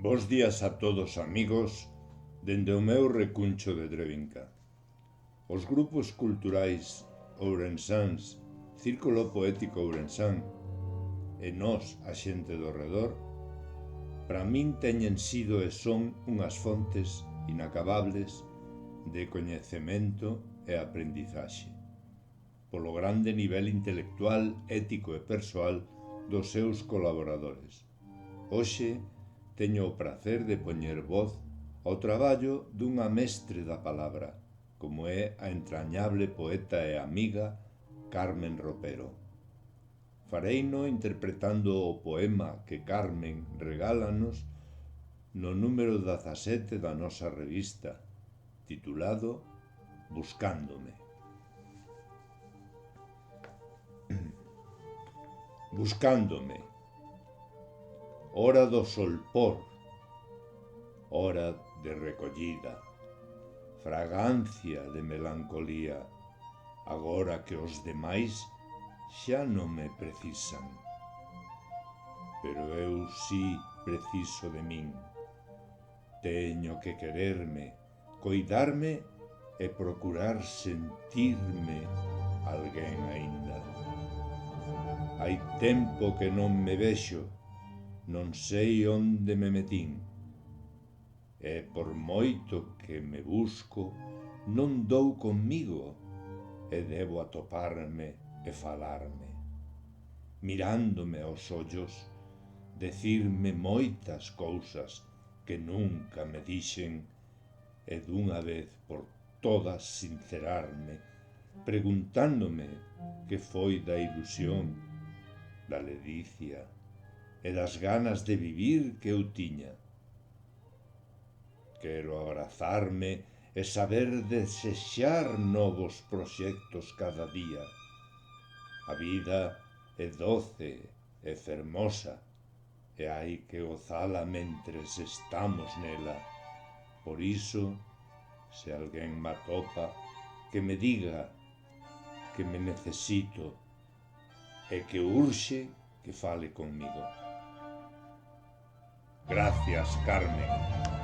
Bos días a todos, amigos, dende o meu recuncho de Drevinca. Os grupos culturais ourensáns, Círculo Poético Ourensán e nós, a xente do redor, para min teñen sido e son unhas fontes inacabables de coñecemento e aprendizaxe, polo grande nivel intelectual, ético e persoal dos seus colaboradores. Hoxe teño o prazer de poñer voz ao traballo dunha mestre da palabra, como é a entrañable poeta e amiga Carmen Ropero. Fareino interpretando o poema que Carmen regálanos no número 17 da nosa revista, titulado Buscándome. Buscándome. Hora do solpor, hora de recollida, fragancia de melancolía, agora que os demais xa non me precisan. Pero eu sí preciso de min. Teño que quererme, coidarme e procurar sentirme alguén aínda. Hai tempo que non me vexo, non sei onde me metín. E por moito que me busco, non dou conmigo e debo atoparme e falarme. Mirándome aos ollos, decirme moitas cousas que nunca me dixen e dunha vez por todas sincerarme, preguntándome que foi da ilusión, da ledicia e das ganas de vivir que eu tiña. Quero abrazarme e saber desexar novos proxectos cada día. A vida é doce e fermosa e hai que gozala mentres estamos nela. Por iso, se alguén me atopa, que me diga que me necesito e que urxe que fale conmigo. Gracias, Carmen.